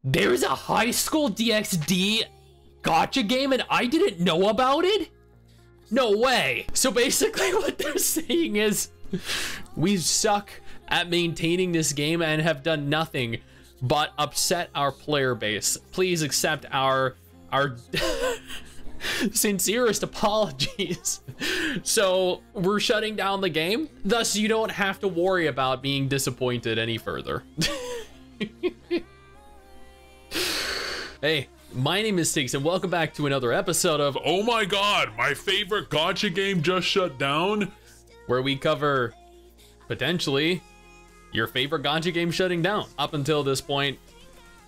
There's a high school DxD gacha game and I didn't know about it? No way. So basically what they're saying is we suck at maintaining this game and have done nothing but upset our player base. Please accept our sincerest apologies. So we're shutting down the game, thus you don't have to worry about being disappointed any further. Hey, my name is Stix and welcome back to another episode of Oh my god, my favorite gacha game just shut down, where we cover potentially your favorite gacha game shutting down. Up until this point,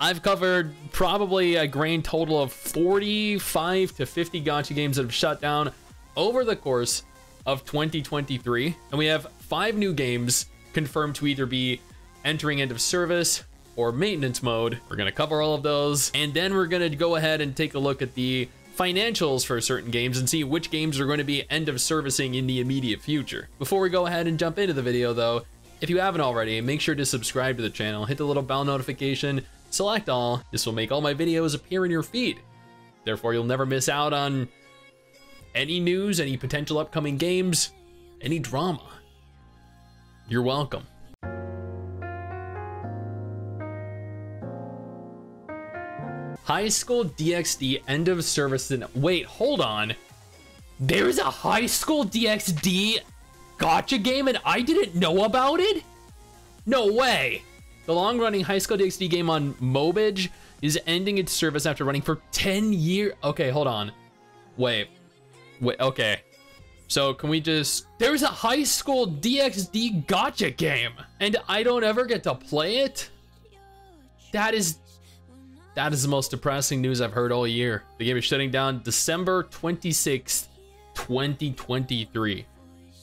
I've covered probably a grand total of 45 to 50 gacha games that have shut down over the course of 2023, and we have 5 new games confirmed to either be entering end of service or maintenance mode. We're gonna cover all of those, and then we're gonna go ahead and take a look at the financials for certain games and see which games are going to be end of servicing in the immediate future. Before we go ahead and jump into the video though, if you haven't already, make sure to subscribe to the channel, hit the little bell notification, select all. This will make all my videos appear in your feed. Therefore, you'll never miss out on any news, any potential upcoming games, any drama. You're welcome. High School DxD end of service. Wait, hold on. There's a High School DxD gacha game and I didn't know about it? No way. The long-running High School DxD game on Mobage is ending its service after running for 10 years. Okay, hold on. Wait, okay. So can we just... There's a High School DxD gacha game and I don't ever get to play it? That is the most depressing news I've heard all year. The game is shutting down December 26th, 2023.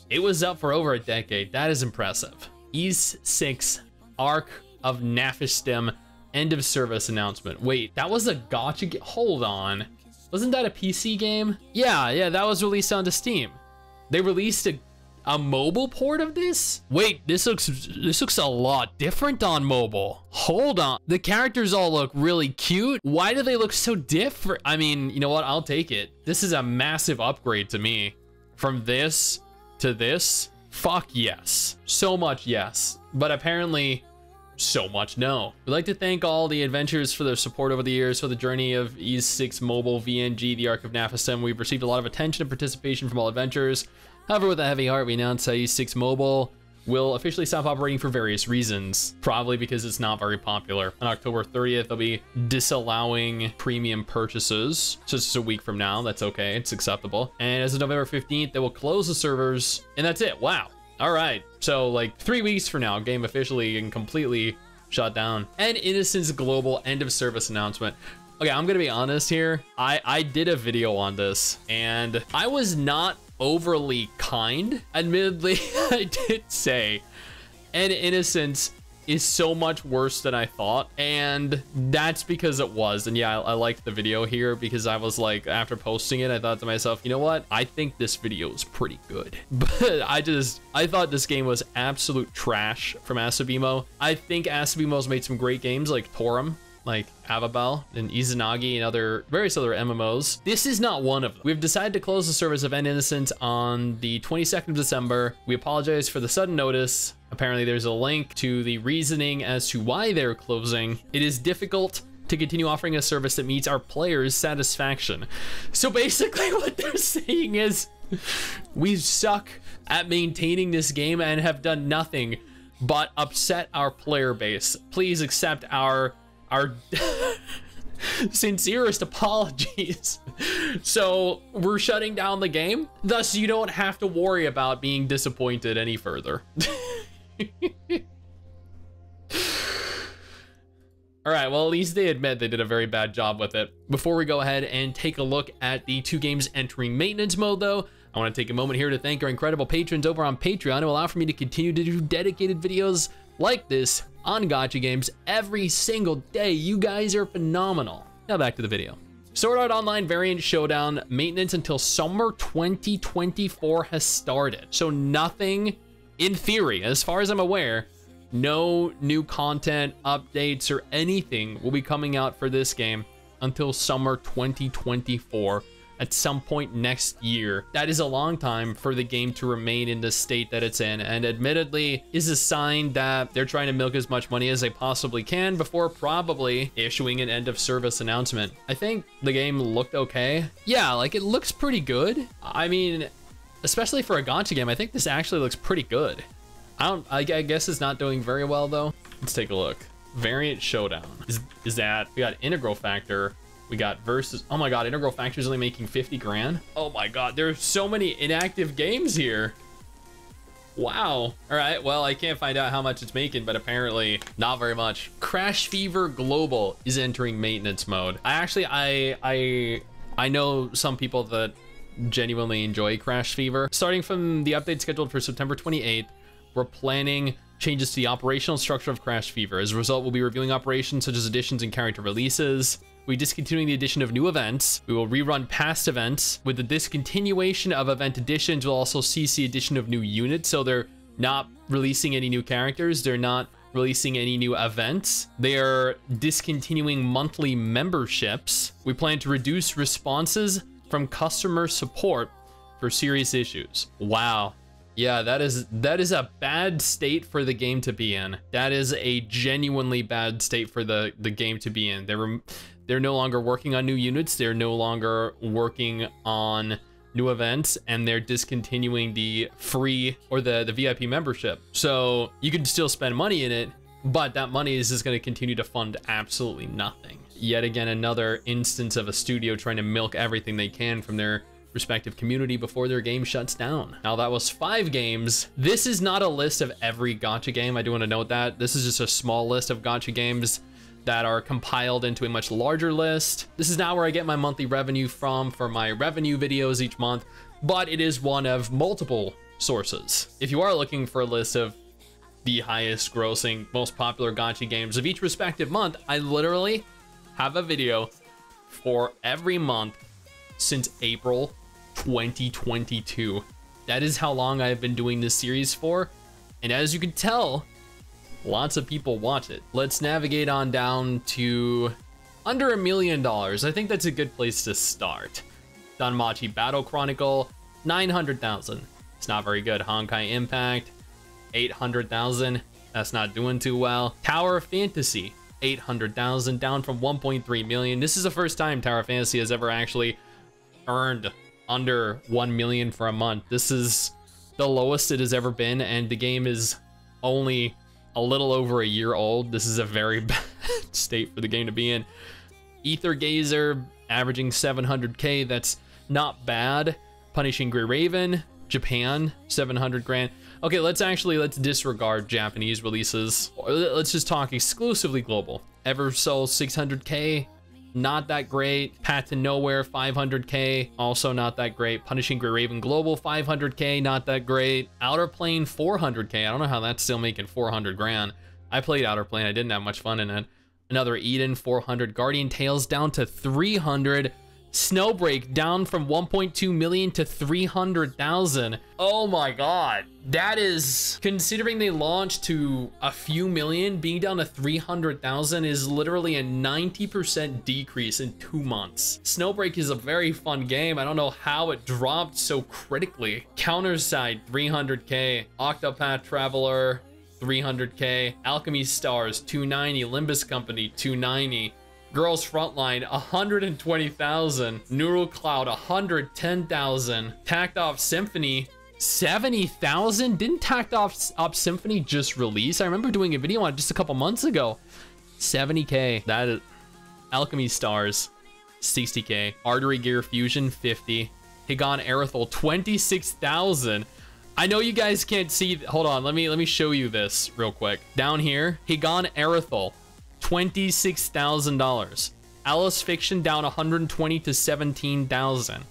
It was up for over a decade. That is impressive. Ys 6 Arc of Naphistim end of service announcement. Wait, that was a gacha game? Hold on. Wasn't that a PC game? Yeah, that was released onto Steam. They released a mobile port of this? Wait, this looks a lot different on mobile. Hold on. The characters all look really cute. Why do they look so different? I mean, you know what? I'll take it. This is a massive upgrade to me. From this to this? Fuck yes. So much yes. But apparently, so much no. We'd like to thank all the adventurers for their support over the years for the journey of Ys 6 Mobile VNG, the Arc of Naphistim. We've received a lot of attention and participation from all adventurers. However, with a heavy heart, we announced that Ys 6 Mobile will officially stop operating for various reasons. Probably because it's not very popular. On October 30th, they'll be disallowing premium purchases. So it's just a week from now. That's okay. It's acceptable. And as of November 15th, they will close the servers. And that's it. Wow. All right. So like 3 weeks from now, game officially and completely shut down. And Innocence Global end of service announcement. Okay, I'm gonna be honest here. I did a video on this and I was not overly kind. Admittedly, I did say, and Innocence is so much worse than I thought, and that's because it was. And yeah, I liked the video here because I was like, after posting it, I thought to myself, you know what? I think this video is pretty good. But I thought this game was absolute trash from Asabimo. I think Asabimo's made some great games like Torum, like Avabel and Izanagi and various other MMOs. This is not one of them. We've decided to close the service of End Innocence on the 22nd of December. We apologize for the sudden notice. Apparently there's a link to the reasoning as to why they're closing. It is difficult to continue offering a service that meets our players' satisfaction. So basically what they're saying is we suck at maintaining this game and have done nothing but upset our player base. Please accept our sincerest apologies. So we're shutting down the game, thus you don't have to worry about being disappointed any further. All right, well, at least they admit they did a very bad job with it. Before we go ahead and take a look at the 2 games entering maintenance mode though, I want to take a moment here to thank our incredible patrons over on Patreon who allow for me to continue to do dedicated videos like this on gacha games every single day. You guys are phenomenal. Now back to the video. Sword Art Online Variant Showdown maintenance until summer 2024 has started. So nothing, in theory, as far as I'm aware, No new content, updates, or anything will be coming out for this game until summer 2024. At some point next year. That is a long time for the game to remain in the state that it's in, and admittedly is a sign that they're trying to milk as much money as they possibly can before probably issuing an end of service announcement. I think the game looked okay. Yeah, like it looks pretty good. I mean, especially for a gacha game, I think this actually looks pretty good. I guess it's not doing very well though. Let's take a look. Variant Showdown is that we got Integral Factor. We got Versus. Oh my god, Integral Factor is only making 50 grand. Oh my god, there's so many inactive games here. Wow. All right, well, I can't find out how much it's making, but apparently not very much. Crash Fever Global is entering maintenance mode. I know some people that genuinely enjoy Crash Fever. Starting from the update scheduled for September 28th, we're planning changes to the operational structure of Crash Fever. As a result, we'll be reviewing operations such as additions and character releases. We're discontinuing the addition of new events. We will rerun past events. With the discontinuation of event additions, we'll also cease the addition of new units. So they're not releasing any new characters. They're not releasing any new events. They are discontinuing monthly memberships. We plan to reduce responses from customer support for serious issues. Wow. Yeah, that is a bad state for the game to be in. That is a genuinely bad state for the game to be in. They're no longer working on new units. They're no longer working on new events, and they're discontinuing the free or the VIP membership. So you can still spend money in it, but that money is just going to continue to fund absolutely nothing. Yet again, another instance of a studio trying to milk everything they can from their respective community before their game shuts down. Now that was 5 games. This is not a list of every gacha game. I do want to note that. This is just a small list of gacha games that are compiled into a much larger list. This is not where I get my monthly revenue from for my revenue videos each month, but it is one of multiple sources. If you are looking for a list of the highest grossing, most popular gacha games of each respective month, I literally have a video for every month since April 2022. That is how long I've been doing this series for, and as you can tell, lots of people watch it. Let's navigate on down to under $1 million. I think that's a good place to start. Danmachi Battle Chronicle, 900,000. It's not very good. Honkai Impact, 800,000. That's not doing too well. Tower of Fantasy, 800,000, down from 1.3 million. This is the first time Tower of Fantasy has ever actually earned under 1 million for a month. This is the lowest it has ever been, and the game is only a little over a year old. This is a very bad state for the game to be in. Ether Gazer averaging 700k. That's not bad. Punishing Grey Raven, Japan, 700 grand. Okay, let's disregard Japanese releases. Let's just talk exclusively global. Eversoul, 600k. Not that great. Path to Nowhere, 500k, also not that great. Punishing Grey Raven Global, 500k, not that great. Outer Plane, 400k. I don't know how that's still making 400 grand. I played Outer Plane, I didn't have much fun in it. Another Eden, 400. Guardian Tales down to 300. Snowbreak down from 1.2 million to 300,000. Oh my god. That is, considering they launched to a few million, being down to 300,000 is literally a 90% decrease in 2 months. Snowbreak is a very fun game. I don't know how it dropped so critically. Counterside, 300k. Octopath Traveler, 300k. Alchemy Stars, 290. Limbus Company, 290. Girls Frontline, 120,000. Neural Cloud, 110,000. Tacked Off Symphony, 70,000. Didn't Tacked Off Symphony just release? I remember doing a video on it just a couple months ago. 70k. That is Alchemy Stars, 60k. Artery Gear Fusion, 50. Higan Aerithal, 26,000. I know you guys can't see. Hold on, let me show you this real quick. Down here, Higan Aerithal, $26,000. Alice Fiction down 120 to 17,000.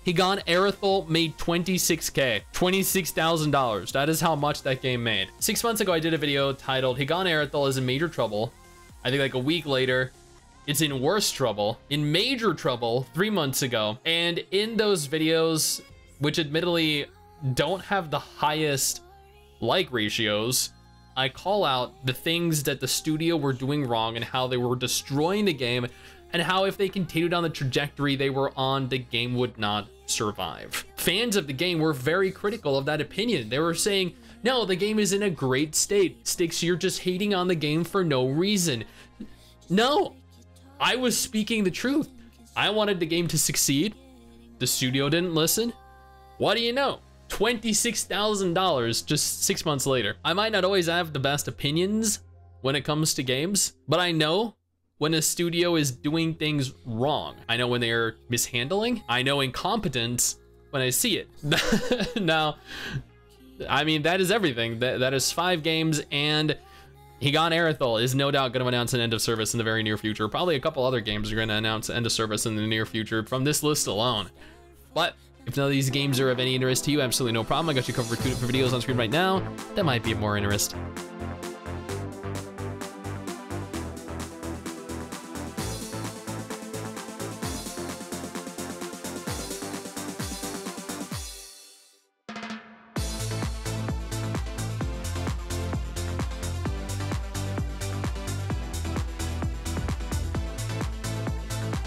Higan Aerithal made 26k, $26,000. That is how much that game made. 6 months ago, I did a video titled Higan Aerithal is in major trouble. I think like a week later, it's in worse trouble, in major trouble 3 months ago. And in those videos, which admittedly don't have the highest like ratios, I call out the things that the studio were doing wrong and how they were destroying the game, and how if they continued on the trajectory they were on, the game would not survive. Fans of the game were very critical of that opinion. They were saying, no, the game is in a great state. Stix, you're just hating on the game for no reason. No, I was speaking the truth. I wanted the game to succeed. The studio didn't listen. What do you know? $26,000 just 6 months later. I might not always have the best opinions when it comes to games, but I know when a studio is doing things wrong. I know when they are mishandling. I know incompetence when I see it. Now, I mean, that is everything. That is 5 games, and Higan Aerithal is no doubt going to announce an end of service in the very near future. Probably a couple other games are going to announce end of service in the near future from this list alone. But if none of these games are of any interest to you, absolutely no problem. I got you covered for videos on screen right now that might be of more interest.